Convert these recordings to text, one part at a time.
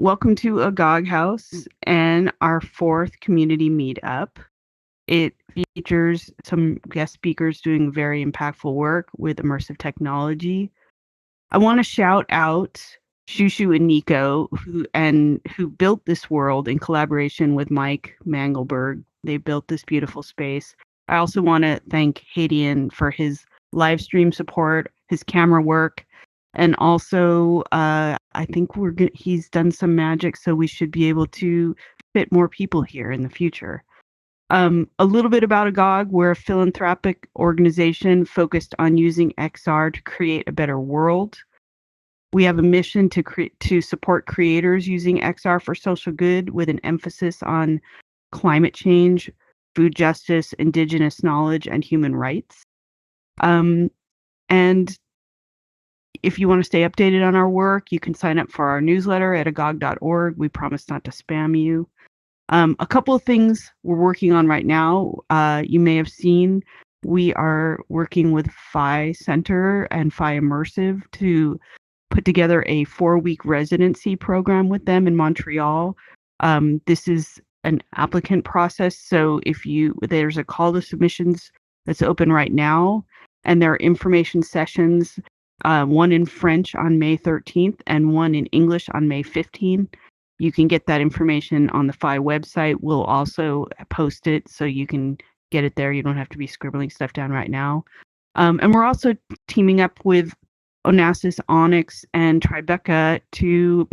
Welcome to Agog House and our fourth community meetup. It features some guest speakers doing very impactful work with immersive technology. I want to shout out Shushu and Nico, who built this world in collaboration with Mike Mangelberg. They built this beautiful space. I also want to thank Hadian for his live stream support, his camera work, and also I think he's done some magic, so we should be able to fit more people here in the future. A little bit about Agog. We're a philanthropic organization focused on using XR to create a better world. We have a mission to support creators using XR for social good, with an emphasis on climate change, food justice, indigenous knowledge, and human rights. And if you want to stay updated on our work, you can sign up for our newsletter at agog.org. We promise not to spam you. A couple of things we're working on right now. You may have seen we are working with Phi Center and Phi Immersive to put together a 4-week residency program with them in Montreal. This is an applicant process, so there's a call to submissions that's open right now, and there are information sessions, one in French on May 13th and one in English on May 15th. You can get that information on the Phi website. We'll also post it so you can get it there. You don't have to be scribbling stuff down right now. And we're also teaming up with Onassis, Onyx, and Tribeca to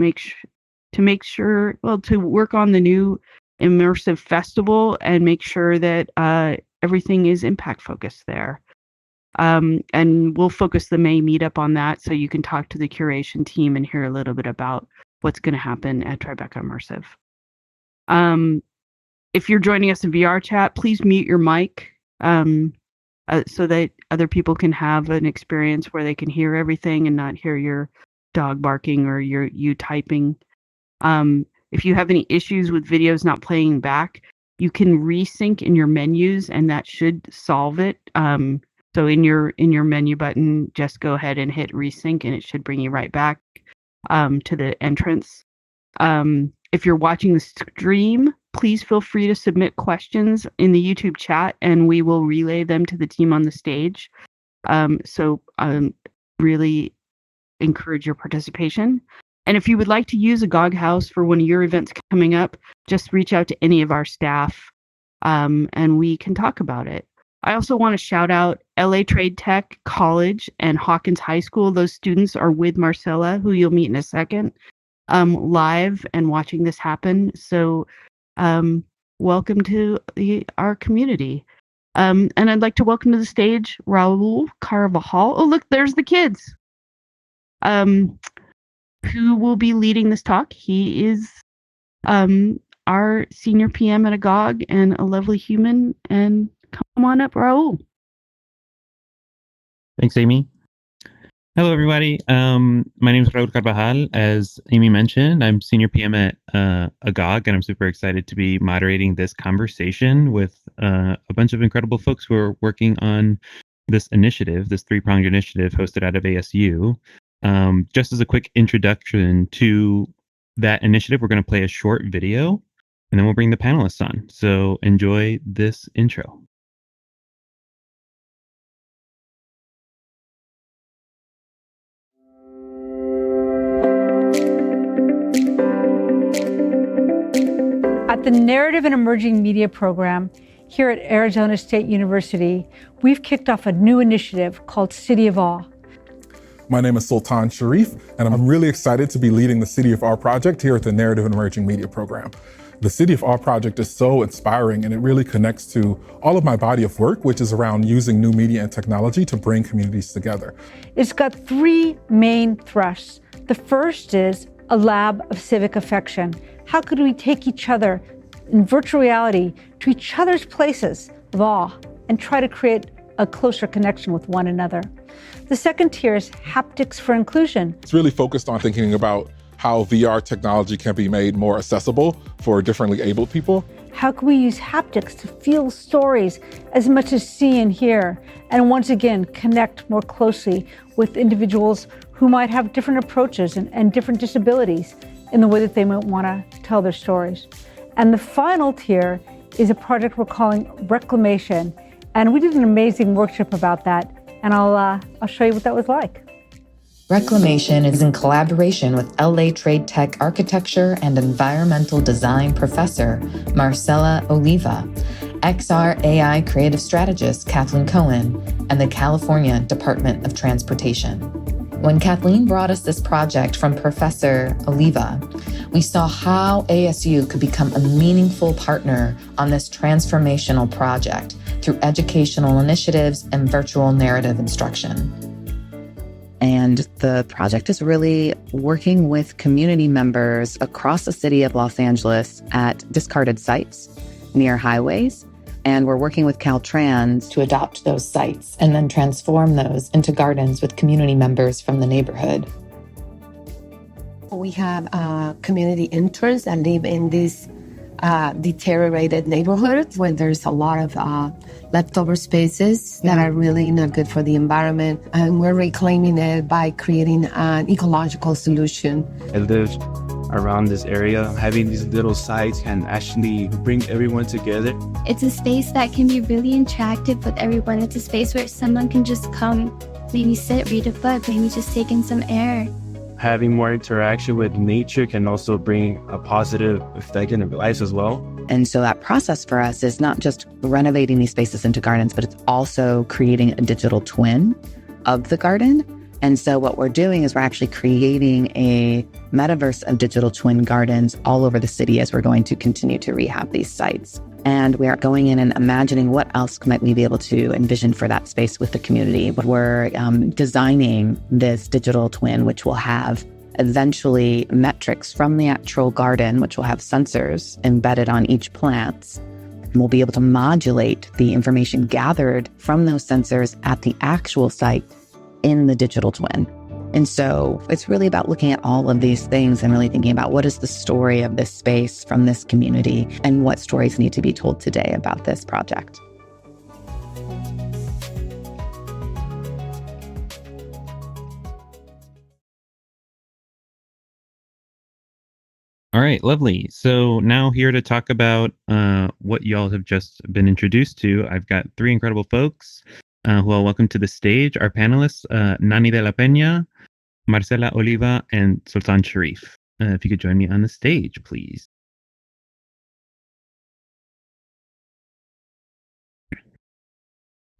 to work on the new immersive festival and make sure that everything is impact focused there. And we'll focus the May meetup on that, so you can talk to the curation team and hear a little bit about what's going to happen at Tribeca Immersive. If you're joining us in VRChat, please mute your mic so that other people can have an experience where they can hear everything and not hear your dog barking or you typing. If you have any issues with videos not playing back, you can resync in your menus, and that should solve it. So in your menu button, just go ahead and hit resync, and it should bring you right back to the entrance. If you're watching the stream, please feel free to submit questions in the YouTube chat, and we will relay them to the team on the stage. So really encourage your participation. And if you would like to use Agog House for one of your events coming up, just reach out to any of our staff, and we can talk about it. I also want to shout out LA Trade Tech College and Hawkins High School. Those students are with Marcela, who you'll meet in a second, live and watching this happen. So welcome to our community. And I'd like to welcome to the stage Raul Carvajal. Oh, look, there's the kids. Who will be leading this talk. He is our senior PM at Agog and a lovely human. And come on up, Raul. Thanks, Amy. Hello, everybody. My name is Raul Carvajal. As Amy mentioned, I'm senior PM at Agog, and I'm super excited to be moderating this conversation with a bunch of incredible folks who are working on this initiative, this 3-pronged initiative hosted out of ASU. Just as a quick introduction to that initiative, we're going to play a short video, and then we'll bring the panelists on. So enjoy this intro. At the Narrative and Emerging Media program here at Arizona State University, we've kicked off a new initiative called City of Awe. My name is Sultan Sharrief, and I'm really excited to be leading the City of Awe project here at the Narrative and Emerging Media program. The City of Awe project is so inspiring, and it really connects to all of my body of work, which is around using new media and technology to bring communities together. It's got 3 main thrusts. The first is a lab of civic affection. How could we take each other in virtual reality to each other's places of awe and try to create a closer connection with one another? The second tier is haptics for inclusion. It's really focused on thinking about how VR technology can be made more accessible for differently abled people. How can we use haptics to feel stories as much as see and hear, and once again, connect more closely with individuals who might have different approaches and different disabilities, in the way that they might want to tell their stories. And the final tier is a project we're calling Reclamation. And we did an amazing workshop about that. And I'll show you what that was like. Reclamation is in collaboration with LA Trade Tech Architecture and Environmental Design professor Marcela Oliva, XR AI creative strategist Kathleen Cohen, and the California Department of Transportation. When Kathleen brought us this project from Professor Oliva, we saw how ASU could become a meaningful partner on this transformational project through educational initiatives and virtual narrative instruction. And the project is really working with community members across the city of Los Angeles at discarded sites near highways. And we're working with Caltrans to adopt those sites and then transform those into gardens with community members from the neighborhood. We have community interns that live in these deteriorated neighborhoods where there's a lot of leftover spaces that are really not good for the environment. And we're reclaiming it by creating an ecological solution. I live around this area. Having these little sites can actually bring everyone together. It's a space that can be really interactive with everyone. It's a space where someone can just come, maybe sit, read a book, maybe just take in some air. Having more interaction with nature can also bring a positive effect in their lives as well. And so that process for us is not just renovating these spaces into gardens, but it's also creating a digital twin of the garden. And so what we're doing is we're actually creating a metaverse of digital twin gardens all over the city as we're going to continue to rehab these sites. And we are going in and imagining what else might we be able to envision for that space with the community. We're designing this digital twin, which will have eventually metrics from the actual garden, which will have sensors embedded on each plant. We'll be able to modulate the information gathered from those sensors at the actual site in the digital twin. And so it's really about looking at all of these things and really thinking about what is the story of this space from this community and what stories need to be told today about this project. All right, lovely. So now here to talk about what y'all have just been introduced to, I've got three incredible folks who I'll welcome to the stage. Our panelists, Nonny de la Peña, Marcela Oliva, and Sultan Sharrief. If you could join me on the stage, please.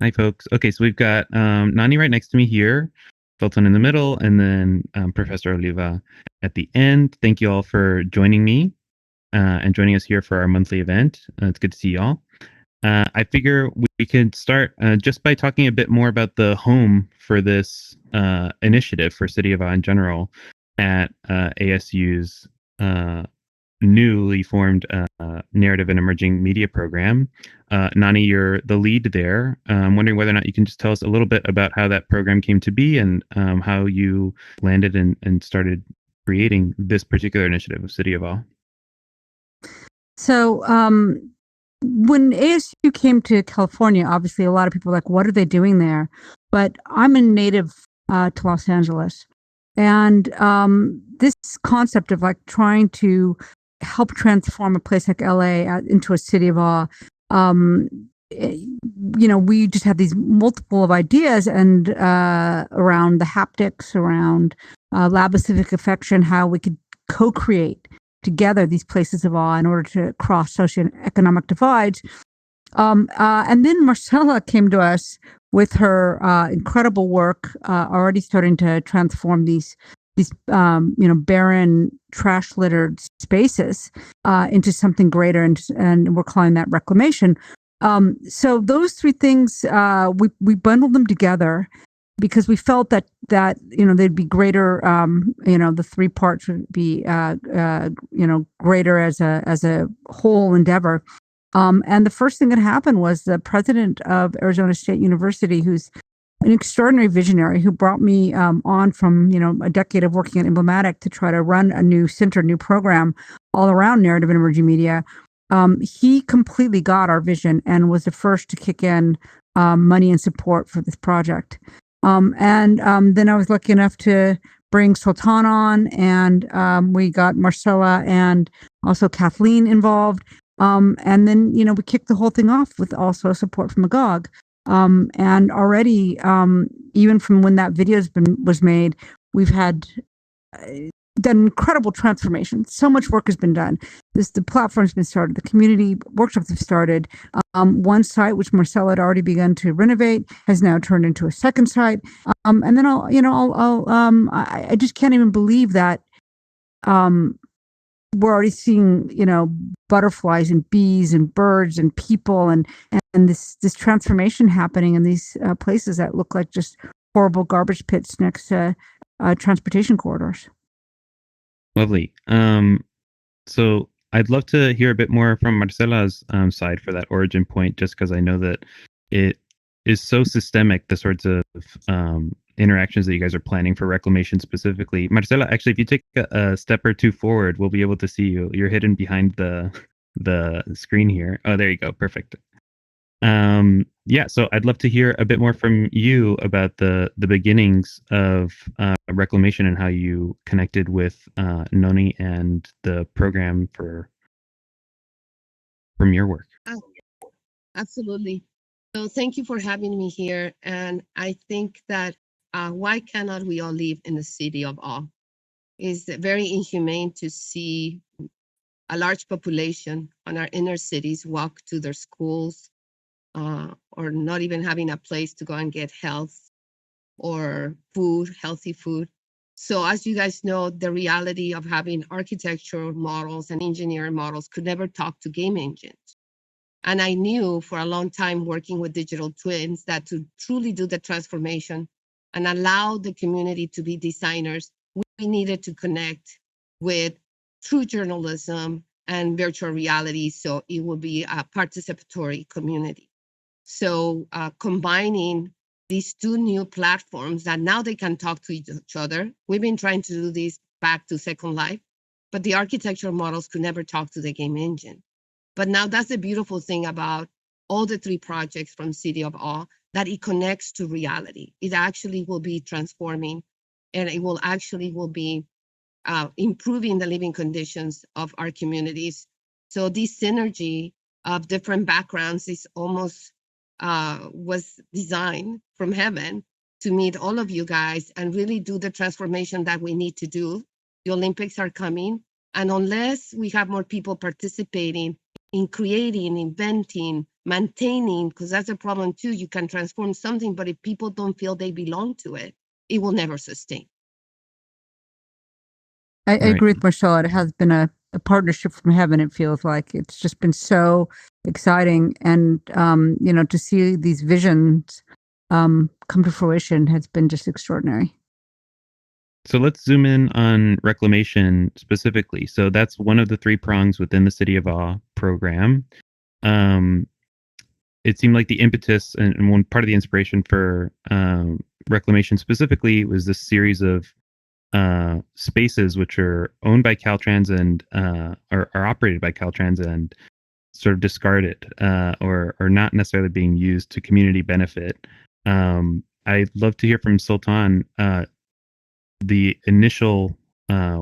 Hi, folks. Okay, so we've got Nonny right next to me here, Sultan in the middle, and then Professor Oliva at the end. Thank you all for joining me and joining us here for our monthly event. It's good to see you all. I figure we can start just by talking a bit more about the home for this initiative for City of Awe in general at ASU's newly formed Narrative and Emerging Media program. Nonny, you're the lead there. I'm wondering whether or not you can just tell us a little bit about how that program came to be and how you landed and started creating this particular initiative of City of Awe. So when ASU came to California, obviously a lot of people were like, what are they doing there? But I'm a native to Los Angeles. And this concept of like trying to help transform a place like LA into a city of awe, we just had these multiple of ideas and around the haptics, around lab of civic affection, how we could co-create together these places of awe in order to cross socioeconomic divides. And then Marcela came to us with her incredible work, already starting to transform these barren, trash-littered spaces into something greater, and we're calling that reclamation. So those three things, we bundled them together because we felt that they'd be greater. The three parts would be greater as a whole endeavor. And the first thing that happened was the president of Arizona State University, who's an extraordinary visionary, who brought me on from a decade of working at Emblematic to try to run a new center, new program all around narrative and emerging media. He completely got our vision and was the first to kick in money and support for this project. And then I was lucky enough to bring Sultan on, and we got Marcela and also Kathleen involved. And then, we kicked the whole thing off with also support from Agog. And already, even from when that video was made, we've had done incredible transformation. So much work has been done. The platform's been started. The community workshops have started. One site, which Marcela had already begun to renovate, has now turned into a second site. And then I just can't even believe that we're already seeing, butterflies and bees and birds and people and this transformation happening in these places that look like just horrible garbage pits next to transportation corridors. Lovely. So I'd love to hear a bit more from Marcela's side for that origin point, just because I know that it is so systemic, the sorts of interactions that you guys are planning for reclamation specifically. Marcela, actually, if you take a step or two forward, we'll be able to see you. You're hidden behind the screen here. Oh, there you go. Perfect. Yeah, so I'd love to hear a bit more from you about the beginnings of reclamation and how you connected with Nonny and the program from your work. Absolutely. So thank you for having me here. And I think that why cannot we all live in the city of awe? It's very inhumane to see a large population on our inner cities walk to their schools, or not even having a place to go and get health or food, healthy food. So as you guys know, the reality of having architectural models and engineering models could never talk to game engines. And I knew for a long time working with digital twins that to truly do the transformation and allow the community to be designers, we needed to connect with true journalism and virtual reality, so it will be a participatory community. So combining these two new platforms that now they can talk to each other. We've been trying to do this back to Second Life, but the architectural models could never talk to the game engine. But now that's the beautiful thing about all the three projects from City of Awe, that it connects to reality. It actually will be transforming, and it will be improving the living conditions of our communities. So this synergy of different backgrounds is almost was designed from heaven to meet all of you guys and really do the transformation that we need to do. The Olympics are coming, and unless we have more people participating in creating, inventing, maintaining, because that's a problem too. You can transform something, but if people don't feel they belong to it, it will never sustain. I agree with Marcela. It has been a partnership from heaven. It feels like it's just been so exciting, and to see these visions come to fruition has been just extraordinary. So let's zoom in on reclamation specifically. So that's one of the three prongs within the City of Awe program. It seemed like the impetus and one part of the inspiration for reclamation specifically was this series of spaces which are owned by Caltrans and are operated by Caltrans and sort of discarded or not necessarily being used to community benefit. I'd love to hear from Sultan the initial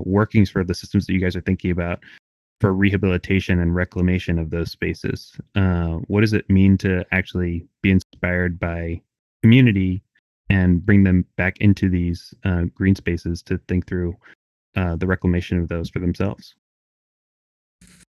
workings for the systems that you guys are thinking about for rehabilitation and reclamation of those spaces. What does it mean to actually be inspired by community and bring them back into these green spaces to think through the reclamation of those for themselves?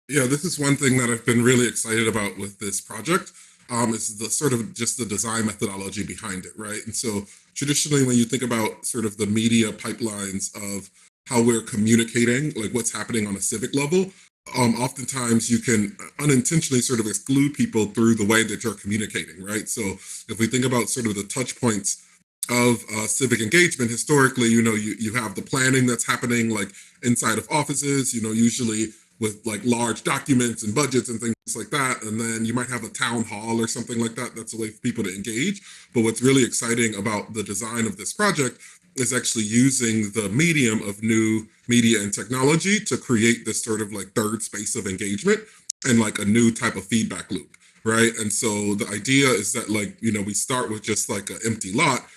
Yeah, this is one thing that I've been really excited about with this project. Is the sort of just the design methodology behind it, right? And so traditionally, when you think about sort of the media pipelines of how we're communicating, like what's happening on a civic level, oftentimes you can unintentionally sort of exclude people through the way that you're communicating, right? So if we think about sort of the touch points of civic engagement, historically, you have the planning that's happening like inside of offices, usually with like large documents and budgets and things like that. And then you might have a town hall or something like that. That's a way for people to engage. But what's really exciting about the design of this project is actually using the medium of new media and technology to create this sort of like third space of engagement and like a new type of feedback loop, right? And so the idea is that like, we start with just like an empty lot,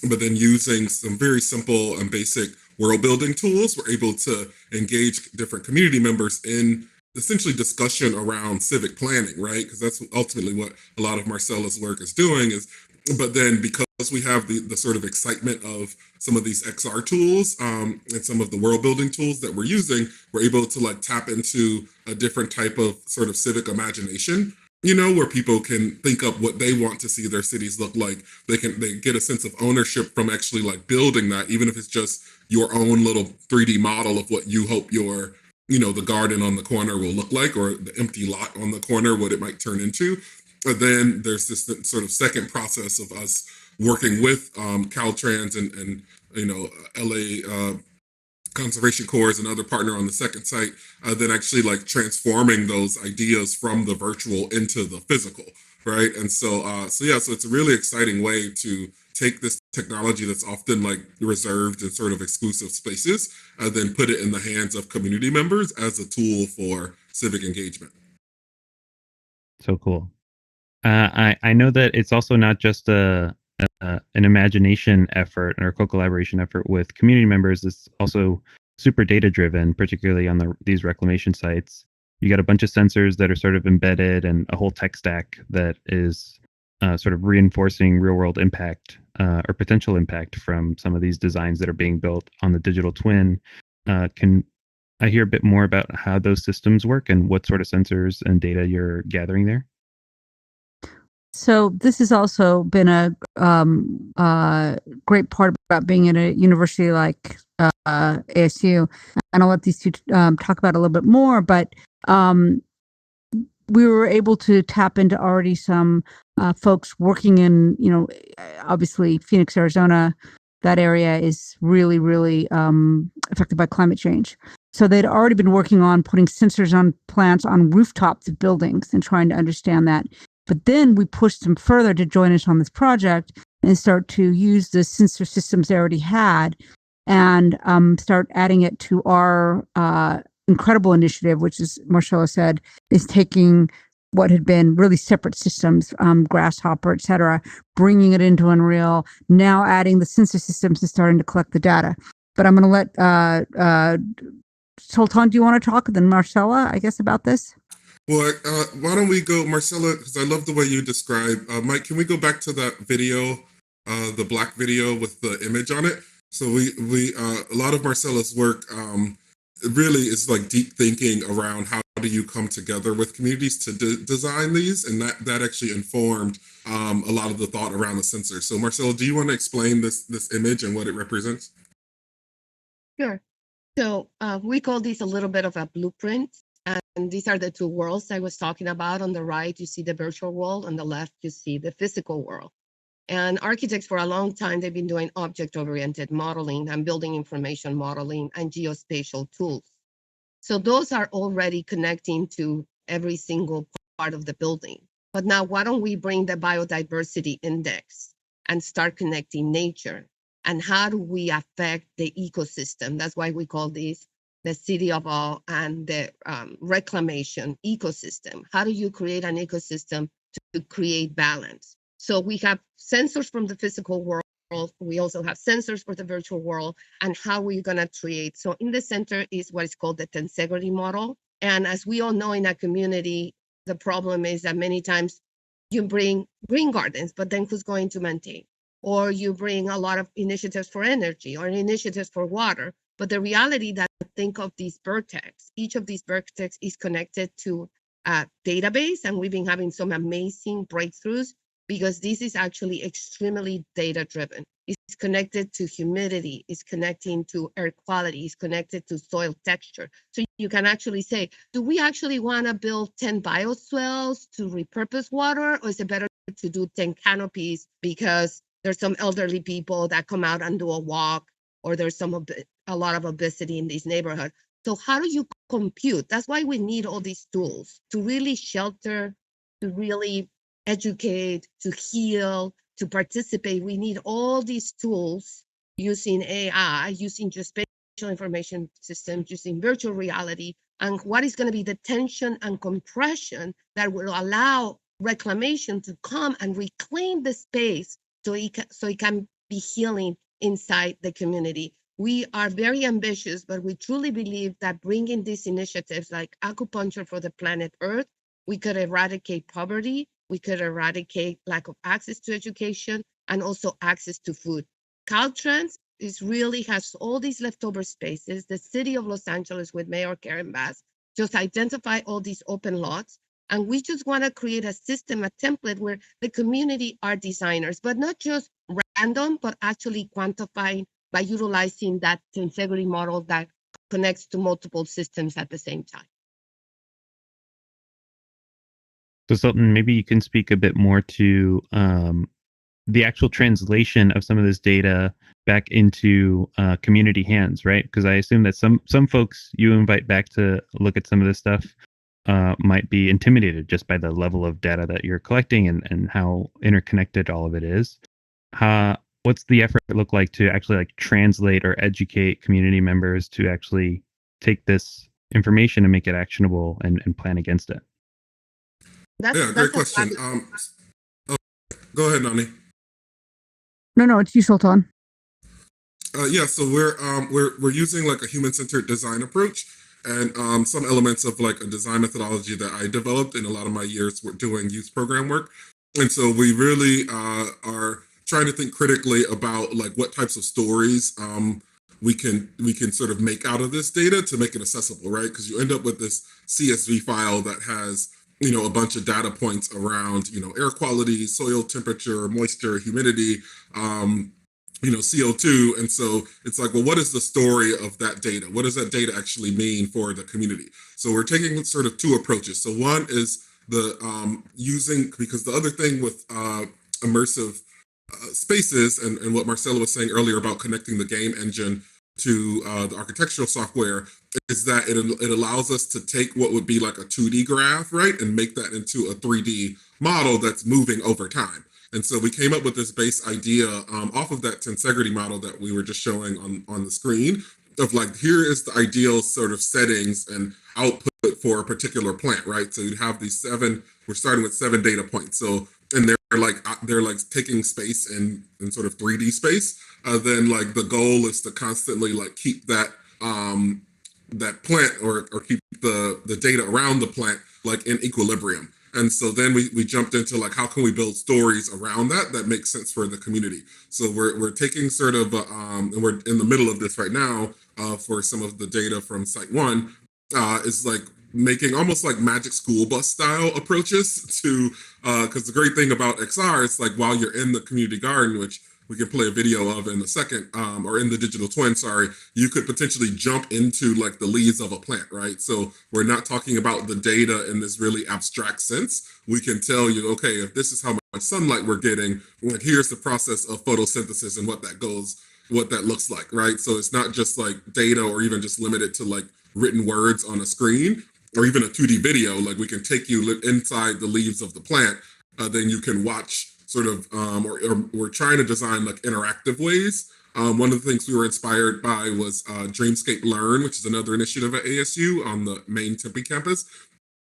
But then using some very simple and basic world building tools, we're able to engage different community members in essentially discussion around civic planning, right? Because that's ultimately what a lot of Marcela's work is doing is, but then because we have the sort of excitement of some of these XR tools and some of the world building tools that we're using, we're able to like tap into a different type of sort of civic imagination, where people can think up what they want to see their cities look like. They get a sense of ownership from actually like building that, even if it's just your own little 3D model of what you hope your, the garden on the corner will look like, or the empty lot on the corner, what it might turn into. And then there's this sort of second process of us working with Caltrans and LA Conservation Corps and other partner on the second site, then actually like transforming those ideas from the virtual into the physical, right? And so it's a really exciting way to take this technology that's often like reserved in sort of exclusive spaces, and then put it in the hands of community members as a tool for civic engagement. So cool. I know that it's also not just an imagination effort or co-collaboration effort with community members. It's also super data driven, particularly on these reclamation sites. You got a bunch of sensors that are sort of embedded and a whole tech stack that is sort of reinforcing real world impact or potential impact from some of these designs that are being built on the digital twin. Can I hear a bit more about how those systems work and what sort of sensors and data you're gathering there? So this has also been a great part about being at a university like ASU, and I'll let these two talk about it a little bit more. But we were able to tap into already some folks working in, obviously Phoenix, Arizona. That area is really, really affected by climate change. So they'd already been working on putting sensors on plants on rooftops of buildings and trying to understand that. But then we pushed them further to join us on this project and start to use the sensor systems they already had and start adding it to our incredible initiative, which, is Marcela said, is taking what had been really separate systems, Grasshopper, et cetera, bringing it into Unreal, now adding the sensor systems and starting to collect the data. But I'm going to let Sultan, do you want to talk? And then Marcela, I guess, about this? Well, why don't we go, Marcela, because I love the way you describe. Mike, can we go back to that video, the black video with the image on it? So we a lot of Marcela's work really is like deep thinking around how do you come together with communities to design these, and that actually informed a lot of the thought around the sensors. So Marcela, do you want to explain this image and what it represents? Sure. So we call this a little bit of a blueprint. And these are the two worlds I was talking about. On the right, you see the virtual world. On the left, you see the physical world. And architects for a long time, they've been doing object-oriented modeling and building information modeling and geospatial tools. So those are already connecting to every single part of the building. But now why don't we bring the biodiversity index and start connecting nature? And how do we affect the ecosystem? That's why we call this the city of all and the reclamation ecosystem. How do you create an ecosystem to create balance? So we have sensors from the physical world. We also have sensors for the virtual world, and how we're going to create. So in the center is what is called the tensegrity model. And as we all know in a community, the problem is that many times you bring green gardens, but then who's going to maintain? Or you bring a lot of initiatives for energy or initiatives for water. But the reality that think of these vertex, each of these vertex is connected to a database, and we've been having some amazing breakthroughs because this is actually extremely data driven. It's connected to humidity, it's connecting to air quality, it's connected to soil texture. So you can actually say, do we actually want to build 10 bioswales to repurpose water, or is it better to do 10 canopies because there's some elderly people that come out and do a walk, or there's a lot of obesity in this neighborhood. So how do you compute? That's why we need all these tools to really shelter, to really educate, to heal, to participate. We need all these tools using AI, using just spatial information systems, using virtual reality, and what is going to be the tension and compression that will allow reclamation to come and reclaim the space so it can be healing inside the community. We are very ambitious, but we truly believe that bringing these initiatives like acupuncture for the planet Earth, we could eradicate poverty, we could eradicate lack of access to education, and also access to food. Caltrans has all these leftover spaces. The city of Los Angeles with Mayor Karen Bass just identify all these open lots. And we just want to create a system, a template where the community are designers, but not just random, but actually quantifying by utilizing that tensegrity model that connects to multiple systems at the same time. So Sultan, maybe you can speak a bit more to the actual translation of some of this data back into community hands, right? Because I assume that some folks you invite back to look at some of this stuff might be intimidated just by the level of data that you're collecting and how interconnected all of it is. What's the effort look like to actually like translate or educate community members to actually take this information and make it actionable and plan against it? Great question. Go ahead, Nonny. No, it's you, Sultan. So we're using like a human-centered design approach, and some elements of like a design methodology that I developed in a lot of my years doing youth program work. And so we really are trying to think critically about like what types of stories we can sort of make out of this data to make it accessible, right? Because you end up with this CSV file that has a bunch of data points around air quality, soil temperature, moisture, humidity, CO2. And so it's like, well, what is the story of that data? What does that data actually mean for the community? So we're taking sort of two approaches. So one is the because the other thing with immersive spaces and what Marcela was saying earlier about connecting the game engine to the architectural software is that it allows us to take what would be like a 2D graph, right, and make that into a 3D model that's moving over time. And so we came up with this base idea off of that tensegrity model that we were just showing on the screen of like, here is the ideal sort of settings and output for a particular plant, right? So you have these we're starting with 7 data points. So, and they're like taking space in sort of 3D space. Then like the goal is to constantly like keep that that plant or keep the data around the plant like in equilibrium. And so then we jumped into like, how can we build stories around that make sense for the community? So we're taking sort of and we're in the middle of this right now for some of the data from Site 1 is like making almost like magic school bus style approaches to because the great thing about XR is like while you're in the community garden, which we can play a video of in a second, or in the digital twin, sorry, you could potentially jump into like the leaves of a plant, right? So we're not talking about the data in this really abstract sense. We can tell you, okay, if this is how much sunlight we're getting, like here's the process of photosynthesis and what that looks like, right? So it's not just like data or even just limited to like written words on a screen or even a 2D video. Like we can take you inside the leaves of the plant, then you can watch sort of, or we're trying to design like interactive ways. One of the things we were inspired by was Dreamscape Learn, which is another initiative at ASU on the main Tempe campus,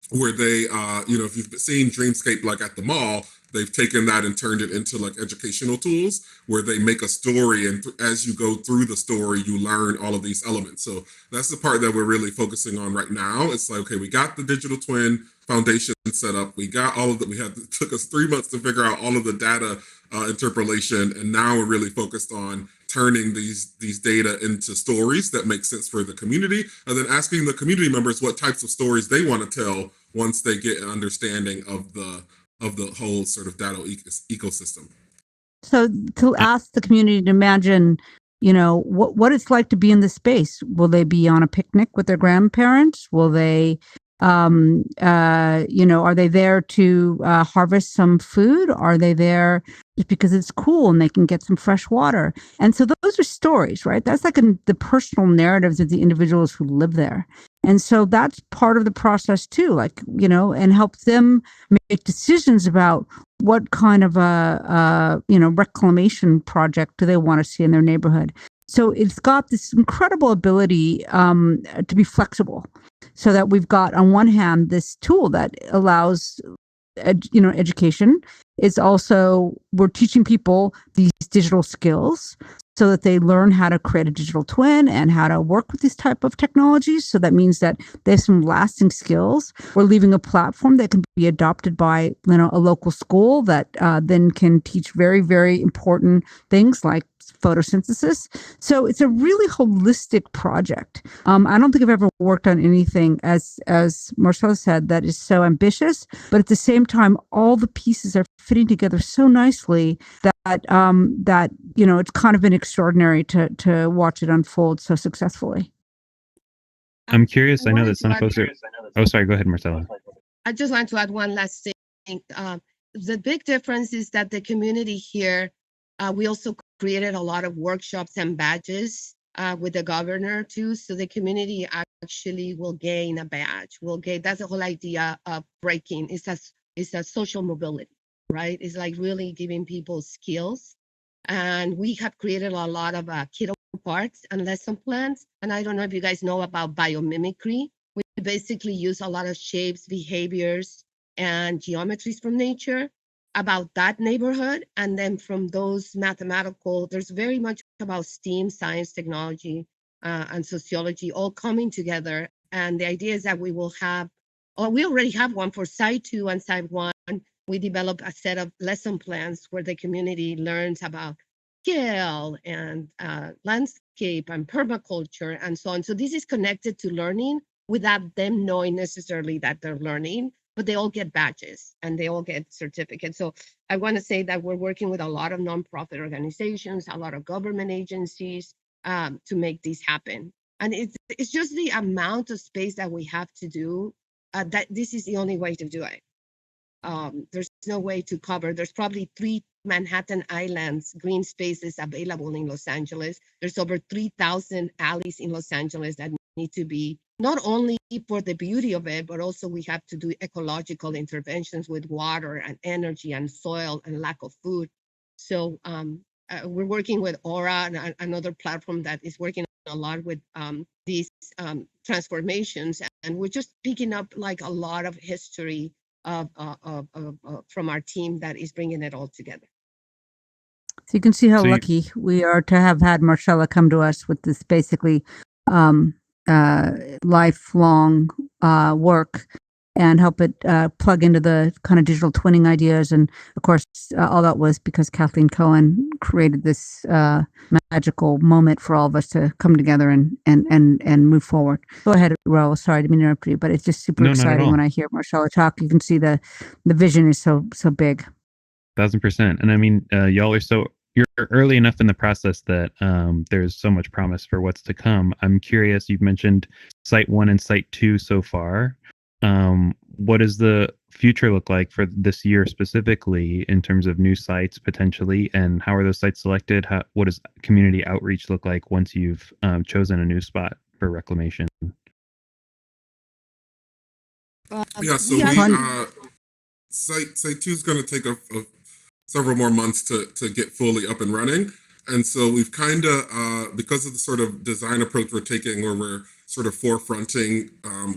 where they, if you've seen Dreamscape like at the mall, they've taken that and turned it into like educational tools where they make a story, and as you go through the story, you learn all of these elements. So that's the part that we're really focusing on right now. It's like, okay, we got the digital twin foundation set up. We got all of that. It took us 3 months to figure out all of the data interpolation, and now we're really focused on turning these data into stories that make sense for the community, and then asking the community members what types of stories they want to tell once they get an understanding of the whole sort of data ecosystem. So to ask the community to imagine, what it's like to be in this space. Will they be on a picnic with their grandparents? Will they, are they there to harvest some food? Are they there just because it's cool and they can get some fresh water? And so those are stories, right? That's like the personal narratives of the individuals who live there. And so that's part of the process too, like, and help them make decisions about what kind of a reclamation project do they want to see in their neighborhood. So it's got this incredible ability to be flexible, so that we've got on one hand this tool that allows education is also we're teaching people these digital skills so that they learn how to create a digital twin and how to work with these type of technologies. So that means that they have some lasting skills. We're leaving a platform that can be adopted by a local school that then can teach very, very important things like photosynthesis. So it's a really holistic project. I don't think I've ever worked on anything, as Marcela said, that is so ambitious, but at the same time, all the pieces are fitting together so nicely that it's kind of been extraordinary to watch it unfold so successfully. I'm curious. I know that some folks are. Oh, sorry. Go ahead, Marcela. I just want to add one last thing. The big difference is that the community here, we also created a lot of workshops and badges with the governor too. So the community actually will gain a badge. That's the whole idea of breaking. It's a social mobility, right? It's like really giving people skills. And we have created a lot of kiddo parks and lesson plans. And I don't know if you guys know about biomimicry. We basically use a lot of shapes, behaviors, and geometries from nature about that neighborhood. And then from those mathematical, there's very much about STEAM, science, technology, and sociology all coming together. And the idea is that we will have, or we already have one for Site 2 and Site 1. We develop a set of lesson plans where the community learns about scale and landscape and permaculture and so on. So this is connected to learning without them knowing necessarily that they're learning, but they all get badges and they all get certificates. So I want to say that we're working with a lot of nonprofit organizations, a lot of government agencies to make this happen. And it's just the amount of space that we have to do that this is the only way to do it. There's no way to cover. There's probably 3 Manhattan Islands green spaces available in Los Angeles. There's over 3,000 alleys in Los Angeles that need to be not only for the beauty of it, but also we have to do ecological interventions with water and energy and soil and lack of food. So we're working with Aura, another platform that is working a lot with these transformations, and we're just picking up like a lot of history from our team that is bringing it all together. So you can see how lucky we are to have had Marcela come to us with this basically lifelong work and help it plug into the kind of digital twinning ideas. And of course, all that was because Kathleen Cohen created this magical moment for all of us to come together and move forward. Go ahead, Raul. Sorry, I didn't mean to interrupt you, but it's just super exciting when I hear Marcela talk. You can see the vision is so big. 1,000%. And I mean, y'all are you're early enough in the process that there's so much promise for what's to come. I'm curious, you've mentioned Site 1 and Site 2 so far. What does the future look like for this year specifically in terms of new sites potentially? And how are those sites selected? What does community outreach look like once you've chosen a new spot for reclamation? Site 2 is going to take several more months to get fully up and running. And so we've kind of, because of the sort of design approach we're taking where we're sort of forefronting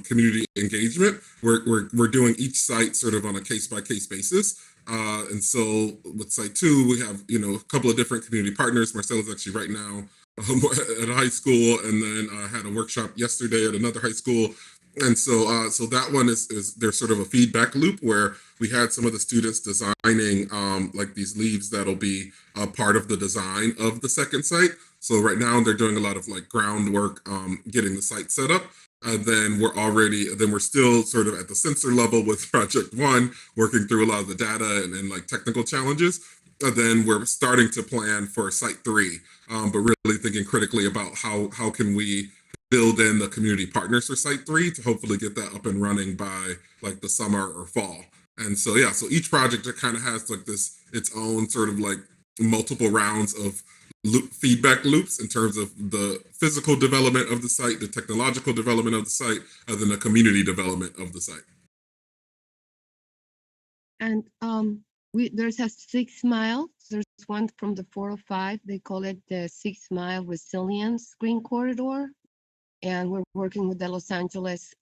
community engagement, we're doing each site sort of on a case-by-case basis. And so with Site 2, we have, a couple of different community partners. Marcela's actually right now at a high school, and then had a workshop yesterday at another high school. And so that one is there's sort of a feedback loop where we had some of the students designing like these leaves that'll be a part of the design of the second site. So right now they're doing a lot of like groundwork, getting the site set up. Then we're still sort of at the sensor level with Project 1, working through a lot of the data and like technical challenges. And then we're starting to plan for Site 3, but really thinking critically about how can we build in the community partners for Site 3 to hopefully get that up and running by like the summer or fall. And so each project kind of has like its own sort of like multiple rounds of feedback loops in terms of the physical development of the site, the technological development of the site, and then the community development of the site. And there's a 6 mile. There's one from the 405. They call it the 6 Mile Resilience Green Corridor. And we're working with the Los Angeles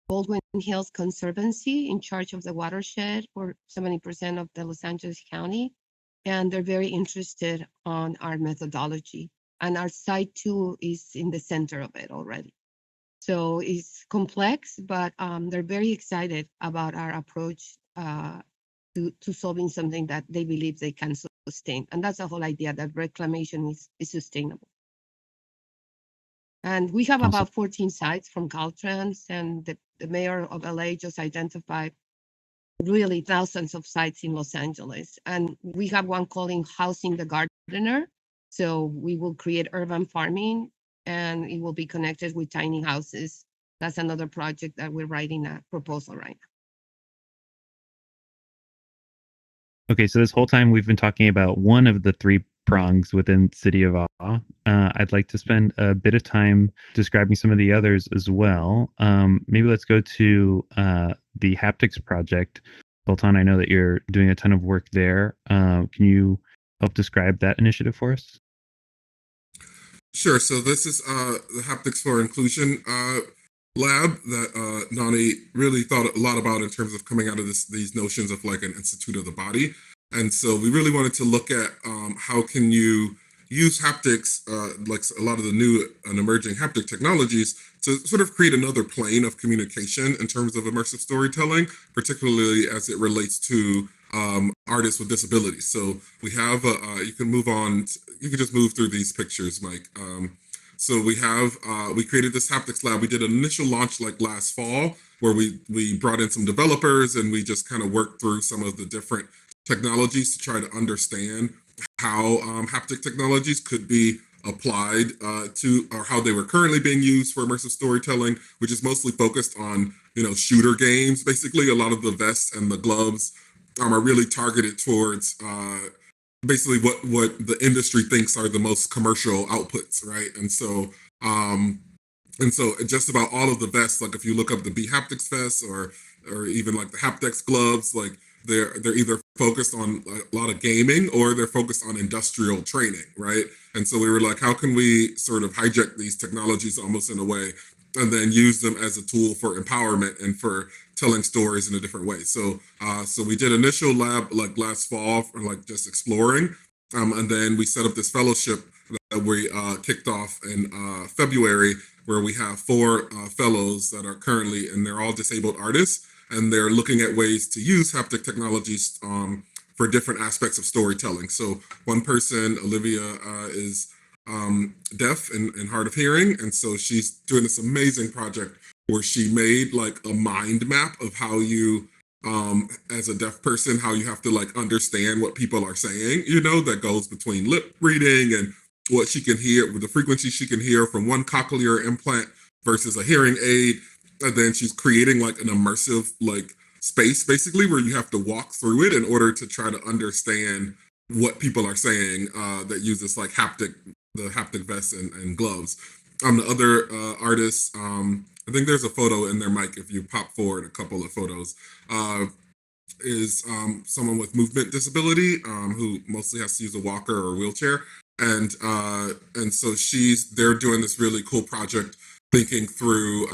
Baldwin Hills Conservancy in charge of the watershed for 70% of the Los Angeles County. And they're very interested on our methodology. And our site 2 is in the center of it already. So it's complex, but they're very excited about our approach to solving something that they believe they can sustain. And that's the whole idea, that reclamation is sustainable. And we have about 14 sites from Caltrans, and the mayor of LA just identified really thousands of sites in Los Angeles. And we have one calling Housing the Gardener. So we will create urban farming, and it will be connected with tiny houses. That's another project that we're writing a proposal right now. Okay, so this whole time we've been talking about one of the three prongs within City of Awe. I'd like to spend a bit of time describing some of the others as well. Maybe let's go to the haptics project. Sultan, I know that you're doing a ton of work there. Can you help describe that initiative for us? Sure. So this is the Haptics for Inclusion lab that Nonny really thought a lot about in terms of coming out of these notions of like an institute of the body. And so we really wanted to look at how can you use haptics, like a lot of the new and emerging haptic technologies, to sort of create another plane of communication in terms of immersive storytelling, particularly as it relates to artists with disabilities. So we have, you can move on, you can just move through these pictures, Mike. So we have, we created this haptics lab. We did an initial launch like last fall, where we brought in some developers and we just kind of worked through some of the different technologies to try to understand how haptic technologies could be applied to, or how they were currently being used for immersive storytelling, which is mostly focused on, shooter games. Basically, a lot of the vests and the gloves are really targeted towards basically what the industry thinks are the most commercial outputs, right? And so just about all of the vests, like if you look up the B haptics vests or even like the haptics gloves, like they're either focused on a lot of gaming or they're focused on industrial training, right? And so we were like, how can we sort of hijack these technologies almost in a way and then use them as a tool for empowerment and for telling stories in a different way. So we did initial lab like last fall for like just exploring. And then we set up this fellowship that we kicked off in February, where we have 4 fellows that are currently, and they're all disabled artists, and they're looking at ways to use haptic technologies for different aspects of storytelling. So one person, Olivia, is deaf and hard of hearing, and so she's doing this amazing project where she made like a mind map of how you, as a deaf person, how you have to like understand what people are saying, that goes between lip reading and what she can hear, with the frequency she can hear from one cochlear implant versus a hearing aid. And then she's creating like an immersive like space basically where you have to walk through it in order to try to understand what people are saying that uses like the haptic vests and gloves. The other artists, I think there's a photo in there, Mike, if you pop forward a couple of photos, is someone with movement disability who mostly has to use a walker or a wheelchair. And so they're doing this really cool project thinking through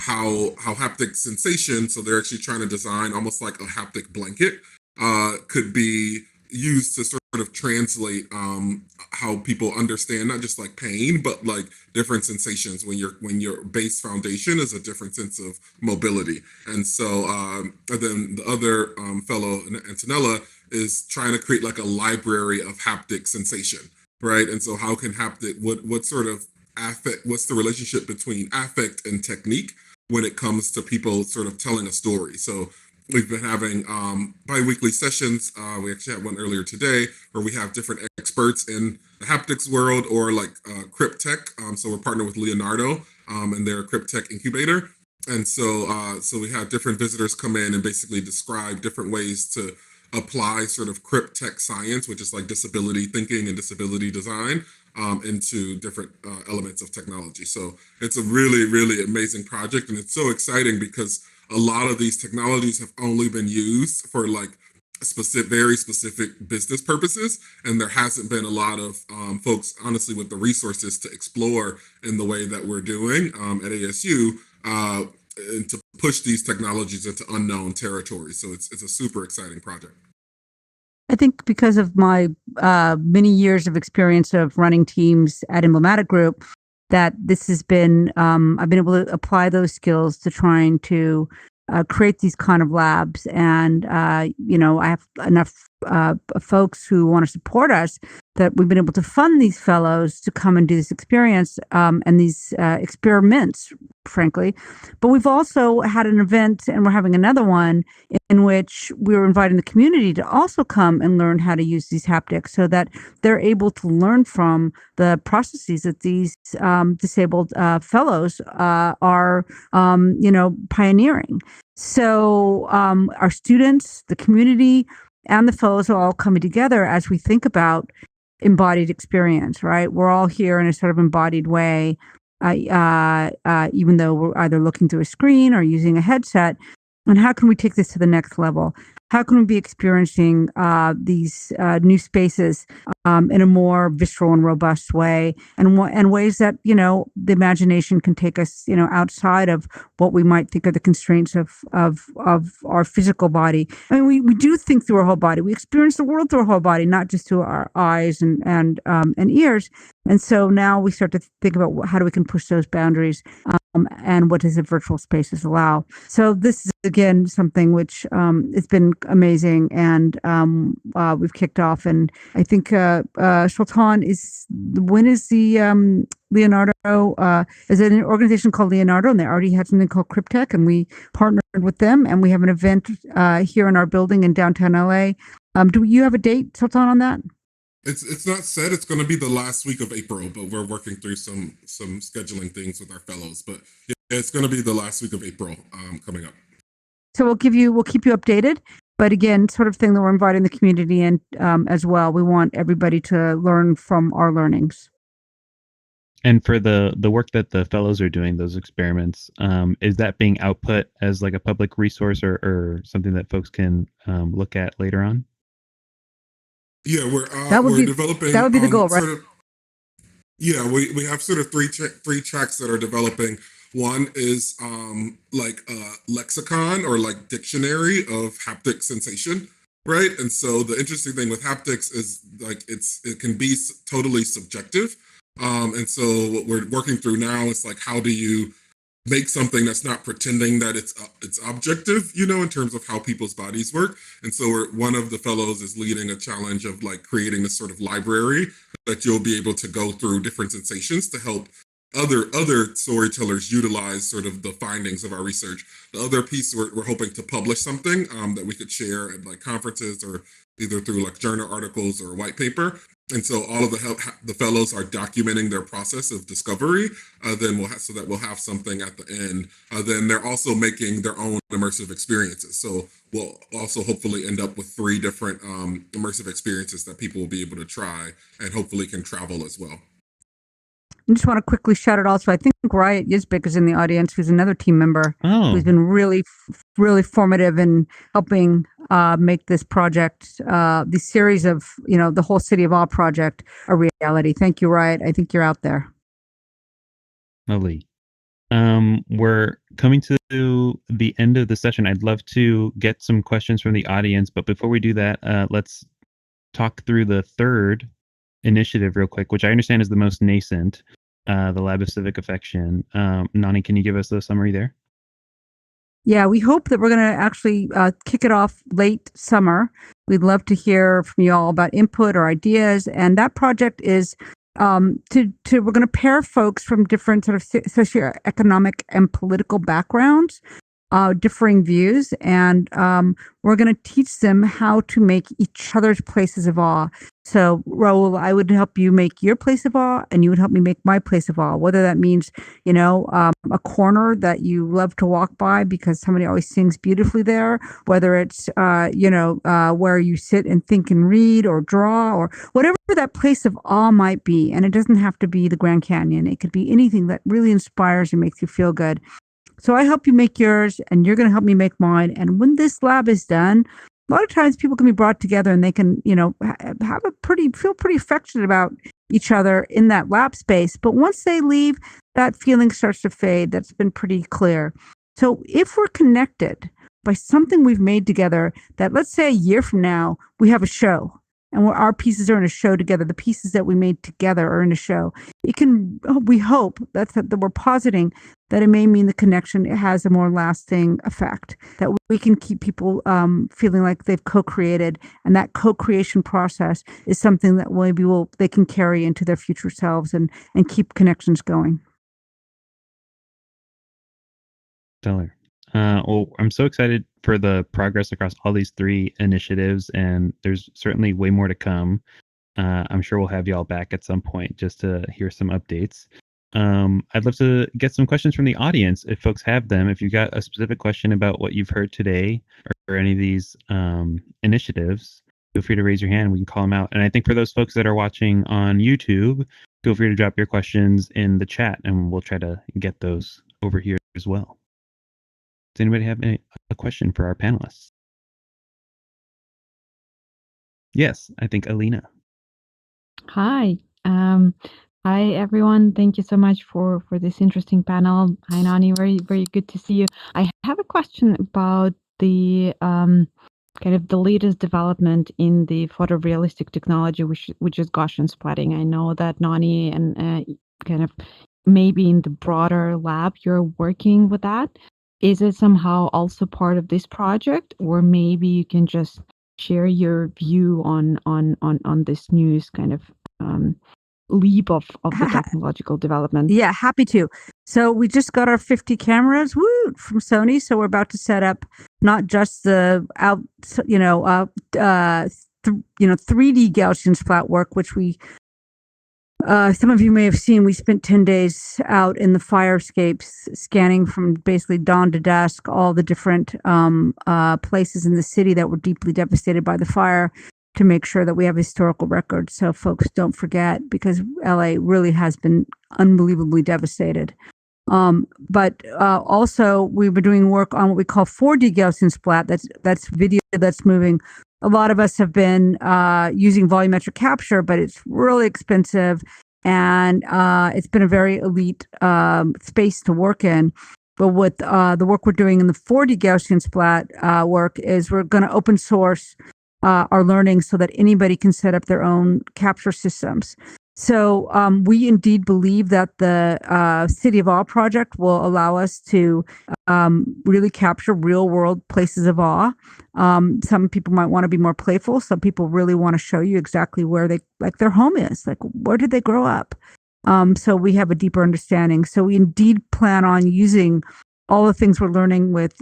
how haptic sensation, so they're actually trying to design almost like a haptic blanket, could be used to sort of translate how people understand not just like pain, but like different sensations when your base foundation is a different sense of mobility. And so and then the other fellow, Antonella, is trying to create like a library of haptic sensation, right? And so how can haptic, what sort of affect, what's the relationship between affect and technique when it comes to people sort of telling a story? So we've been having bi-weekly sessions. We actually had one earlier today where we have different experts in the haptics world or like Crypt Tech. So we're partnered with Leonardo and their Crypt Tech incubator. And so we have different visitors come in and basically describe different ways to apply sort of Crypt Tech science, which is like disability thinking and disability design, into different elements of technology. So it's a really, really amazing project. And it's so exciting because a lot of these technologies have only been used for like very specific business purposes. And there hasn't been a lot of folks, honestly, with the resources to explore in the way that we're doing at ASU. and to push these technologies into unknown territory. So it's a super exciting project. I think because of my many years of experience of running teams at Emblematic Group, that this has been, I've been able to apply those skills to trying to create these kind of labs. And, I have enough folks who want to support us that we've been able to fund these fellows to come and do this experience and these experiments, frankly. But we've also had an event, and we're having another one in which we were inviting the community to also come and learn how to use these haptics so that they're able to learn from the processes that these disabled fellows are, pioneering. So our students, the community, and the fellows are all coming together as we think about embodied experience, right? We're all here in a sort of embodied way, even though we're either looking through a screen or using a headset. And how can we take this to the next level? How can we be experiencing these new spaces in a more visceral and robust way, and ways that the imagination can take us outside of what we might think are the constraints of our physical body. I mean, we do think through our whole body. We experience the world through our whole body, not just through our eyes and ears. And so now we start to think about how do we can push those boundaries, and what does the virtual spaces allow. So this is again something which it's been amazing, and we've kicked off. And I think Sultan when is the Leonardo? Is it an organization called Leonardo, and they already had something called Cryptech, and we partnered with them, and we have an event here in our building in downtown LA. Do you have a date, Sultan, on that? It's not said. It's going to be the last week of April, but we're working through some scheduling things with our fellows. But yeah, it's going to be the last week of April coming up. So we'll keep you updated. But again, sort of thing that we're inviting the community in as well. We want everybody to learn from our learnings. And for the work that the fellows are doing, those experiments, is that being output as like a public resource or something that folks can look at later on? Yeah, we're developing. That would be the goal, right? We have sort of three tracks that are developing. One is like a lexicon or like dictionary of haptic sensation, right? And so the interesting thing with haptics is like it can be totally subjective. And so what we're working through now is like, how do you make something that's not pretending that it's objective, in terms of how people's bodies work. And so one of the fellows is leading a challenge of like creating this sort of library that you'll be able to go through different sensations to help other storytellers utilize sort of the findings of our research. The other piece, we're hoping to publish something that we could share at like conferences or either through like journal articles or white paper. And so all of the fellows are documenting their process of discovery. Then we'll have something at the end. Then they're also making their own immersive experiences. So we'll also hopefully end up with 3 different immersive experiences that people will be able to try and hopefully can travel as well. I just want to quickly shout it also. I think Riot Yizbik is in the audience, who's another team member who's been really, really formative in helping make this project, the series of, the whole City of Awe project a reality. Thank you, Riot. I think you're out there. Lovely. We're coming to the end of the session. I'd love to get some questions from the audience, but before we do that, let's talk through the third initiative real quick, which I understand is the most nascent, the Lab of Civic Affection. Nonny, can you give us a summary there? Yeah, we hope that we're going to actually kick it off late summer. We'd love to hear from you all about input or ideas. And that project is we're going to pair folks from different sort of socioeconomic and political backgrounds, differing views, and we're going to teach them how to make each other's places of awe. So, Raul, I would help you make your place of awe, and you would help me make my place of awe. Whether that means, a corner that you love to walk by because somebody always sings beautifully there, whether it's, where you sit and think and read or draw or whatever that place of awe might be. And it doesn't have to be the Grand Canyon. It could be anything that really inspires and makes you feel good. So I help you make yours, and you're going to help me make mine. And when this lab is done, a lot of times people can be brought together and they can, feel pretty affectionate about each other in that lab space. But once they leave, that feeling starts to fade. That's been pretty clear. So if we're connected by something we've made together, that let's say a year from now, we have a show and our pieces are in a show together, the pieces that we made together are in a show. It can, we hope that we're positing that it may mean the connection has a more lasting effect, that we can keep people feeling like they've co-created, and that co-creation process is something that maybe they can carry into their future selves and keep connections going. Stellar. Well, I'm so excited for the progress across all these 3 initiatives, and there's certainly way more to come. I'm sure we'll have y'all back at some point just to hear some updates. I'd love to get some questions from the audience if folks have them. If you've got a specific question about what you've heard today or any of these initiatives, feel free to raise your hand. We can call them out. And I think for those folks that are watching on YouTube, feel free to drop your questions in the chat and we'll try to get those over here as well. Does anybody have a question for our panelists? Yes, I think Alina. Hi. Hi, everyone. Thank you so much for this interesting panel. Hi, Nonny. Very, very good to see you. I have a question about the kind of the latest development in the photorealistic technology, which is Gaussian splatting. I know that Nonny and kind of maybe in the broader lab you're working with that. Is it somehow also part of this project, or maybe you can just share your view on this news kind of leap of the technological development? Yeah, happy to. So we just got our 50 cameras, from Sony. So we're about to set up not just the 3D Gaussian splat work, which we some of you may have seen. We spent 10 days out in the firescapes scanning from basically dawn to dusk all the different places in the city that were deeply devastated by the fire, to make sure that we have historical records so folks don't forget, because LA really has been unbelievably devastated. But also we've been doing work on what we call 4D Gaussian splat. That's video that's moving. A lot of us have been using volumetric capture, but it's really expensive, and it's been a very elite space to work in. But with the work we're doing in the 4D Gaussian splat work is we're going to open source our learning so that anybody can set up their own capture systems. So we indeed believe that the City of Awe project will allow us to really capture real world places of awe. Some people might want to be more playful. Some people really want to show you exactly where their home is, like where did they grow up? So we have a deeper understanding. So we indeed plan on using all the things we're learning with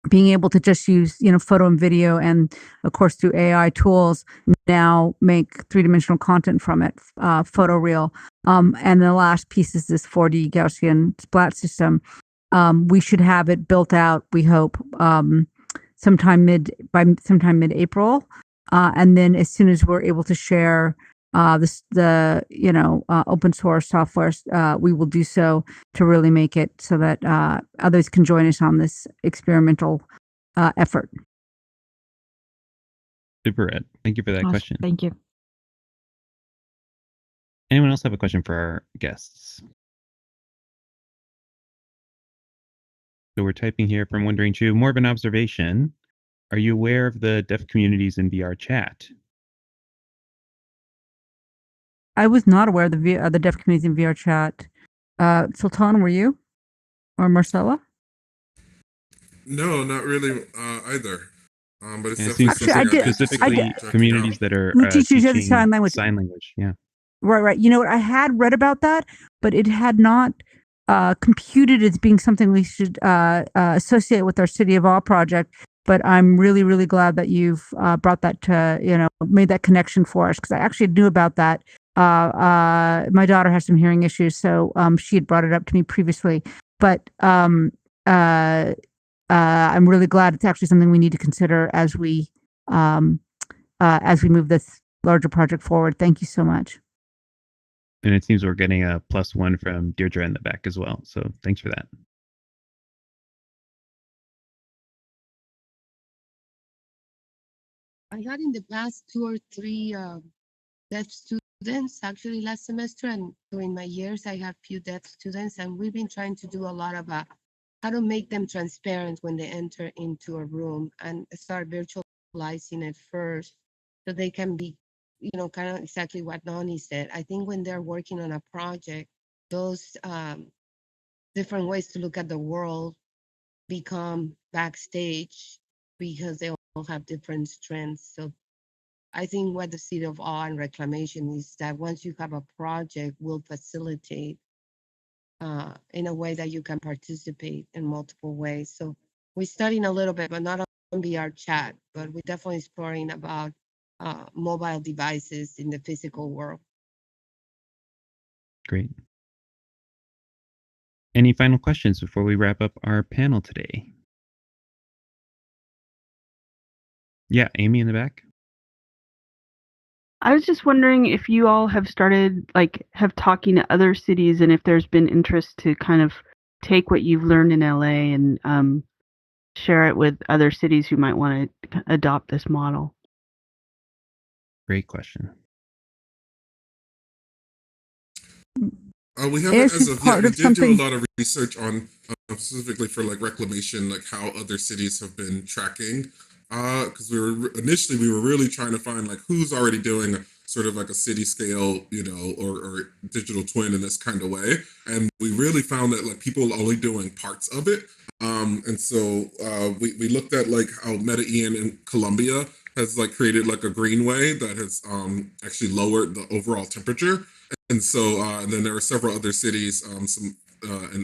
being able to just use, photo and video, and of course through AI tools now make 3-dimensional content from it, photoreal. And the last piece is this 4D Gaussian splat system. We should have it built out, we hope, sometime mid-April. And then as soon as we're able to share open source software, we will do so to really make it so that others can join us on this experimental effort. Super, Ed. Thank you for that question. Thank you. Anyone else have a question for our guests? So we're typing here from Wondering Chew. More of an observation. Are you aware of the deaf communities in VRChat? I was not aware of the deaf communities in VRChat. Sultan, were you? Or Marcela? No, not really either. But it's definitely specifically communities that are teaching sign language. Yeah. Right. You know what? I had read about that, but it had not computed as being something we should associate with our City of Awe project. But I'm really, really glad that you've brought that to, made that connection for us, because I actually knew about that. My daughter has some hearing issues, so she had brought it up to me previously. But I'm really glad it's actually something we need to consider as we move this larger project forward. Thank you so much. And it seems we're getting a +1 from Deirdre in the back as well. So thanks for that. I had in the past 2 or 3 deaf students actually last semester, and during my years I have few deaf students, and we've been trying to do a lot of how to make them transparent when they enter into a room and start virtualizing it first so they can be, kind of exactly what Nonny said. I think when they're working on a project, those different ways to look at the world become backstage because they all have different strengths. So I think what the City of Awe and Reclamation is that once you have a project, will facilitate in a way that you can participate in multiple ways. So we're studying a little bit, but not on VRChat, but we're definitely exploring about mobile devices in the physical world. Great. Any final questions before we wrap up our panel today? Yeah, Amy in the back. I was just wondering if you all have started, have talking to other cities, and if there's been interest to kind of take what you've learned in LA and share it with other cities who might want to adopt this model. Great question. We haven't as of yet. We did do a lot of research on specifically for like reclamation, like how other cities have been tracking. Because we were really trying to find like who's already doing sort of like a city scale, or digital twin in this kind of way. And we really found that like people are only doing parts of it. And so we looked at like how Medellin in Colombia has like created like a greenway that has actually lowered the overall temperature. And so and then there are several other cities, and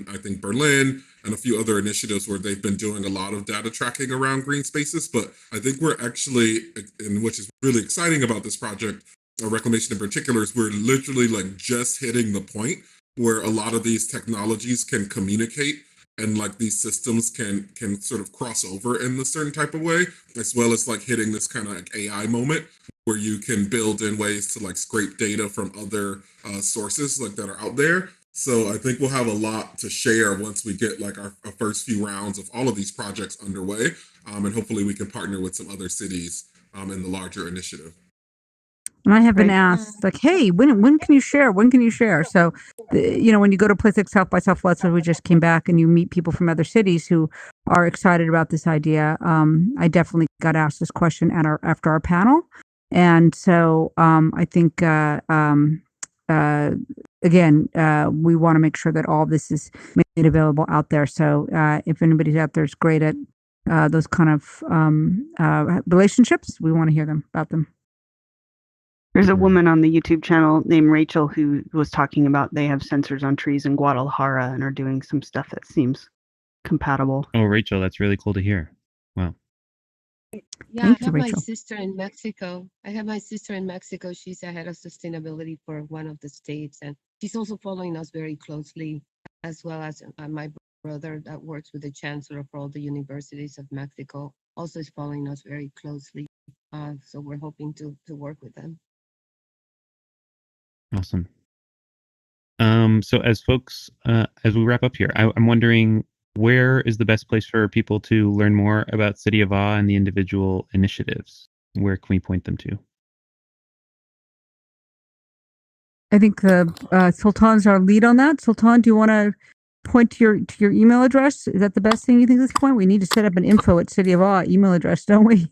I think Berlin and a few other initiatives where they've been doing a lot of data tracking around green spaces. But I think we're actually, and which is really exciting about this project, reclamation in particular, is we're literally like just hitting the point where a lot of these technologies can communicate and like these systems can sort of cross over in a certain type of way, as well as like hitting this kind of like AI moment where you can build in ways to like scrape data from other sources like that are out there. So I think we'll have a lot to share once we get like our first few rounds of all of these projects underway, and hopefully we can partner with some other cities in the larger initiative. And I have been asked, like, hey, when can you share? When can you share? So, when you go to a place like South by Southwest, where we just came back, and you meet people from other cities who are excited about this idea, I definitely got asked this question after our panel. And so I think, again, we want to make sure that all of this is made available out there. So if anybody's out there is great at those kind of relationships, we want to hear about them. There's a woman on the YouTube channel named Rachel who was talking about they have sensors on trees in Guadalajara and are doing some stuff that seems compatible. Oh, Rachel, that's really cool to hear. Wow. Yeah, I have my sister in Mexico. She's the head of sustainability for one of the states, and she's also following us very closely, as well as my brother that works with the chancellor for all the universities of Mexico also is following us very closely. So we're hoping to work with them. Awesome. So as folks, as we wrap up here, I'm wondering, where is the best place for people to learn more about City of Awe and the individual initiatives? Where can we point them to? I think Sultan's our lead on that. Sultan, do you want to point to your email address? Is that the best thing you think at this point? We need to set up an info at City of Awe email address, don't we?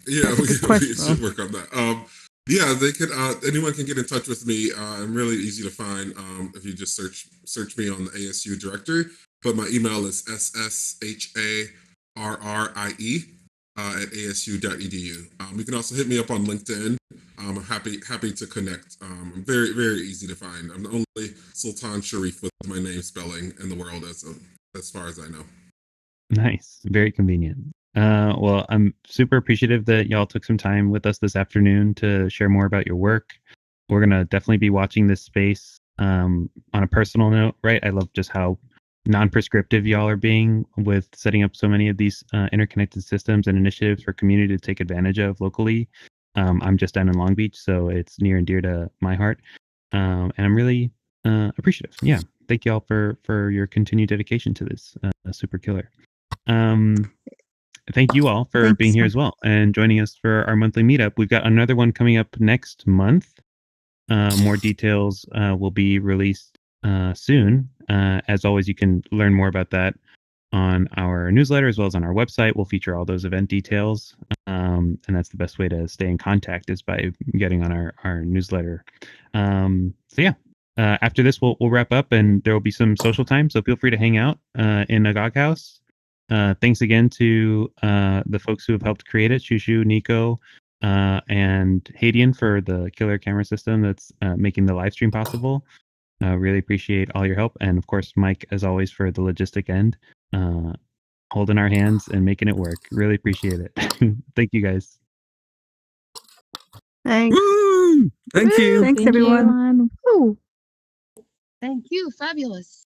Yeah, we should work on that. Yeah, they could. Anyone can get in touch with me. I'm really easy to find if you just search me on the ASU directory. But my email is ssharrie at asu.edu. You can also hit me up on LinkedIn. I'm happy to connect. I'm very, very easy to find. I'm the only Sultan Sharrief with my name spelling in the world as far as I know. Nice, very convenient. Well, I'm super appreciative that y'all took some time with us this afternoon to share more about your work. We're gonna definitely be watching this space. On a personal note, right? I love just how non-prescriptive y'all are being with setting up so many of these interconnected systems and initiatives for community to take advantage of locally. I'm just down in Long Beach, so it's near and dear to my heart, and I'm really appreciative. Yeah, thank y'all for your continued dedication to this super killer. Thank you all for being here as well and joining us for our monthly meetup. We've got another one coming up next month. More details will be released soon. As always, you can learn more about that on our newsletter as well as on our website. We'll feature all those event details. And that's the best way to stay in contact is by getting on our newsletter. So yeah, after this, we'll wrap up and there will be some social time. So feel free to hang out in Agog House. Thanks again to the folks who have helped create it, Shushu, Nico, and Hadian for the killer camera system that's making the live stream possible. Really appreciate all your help. And of course, Mike, as always, for the logistic end, holding our hands and making it work. Really appreciate it. Thank you, guys. Thanks. Woo! Thank you. Thanks, everyone. Woo. Thank you. Fabulous.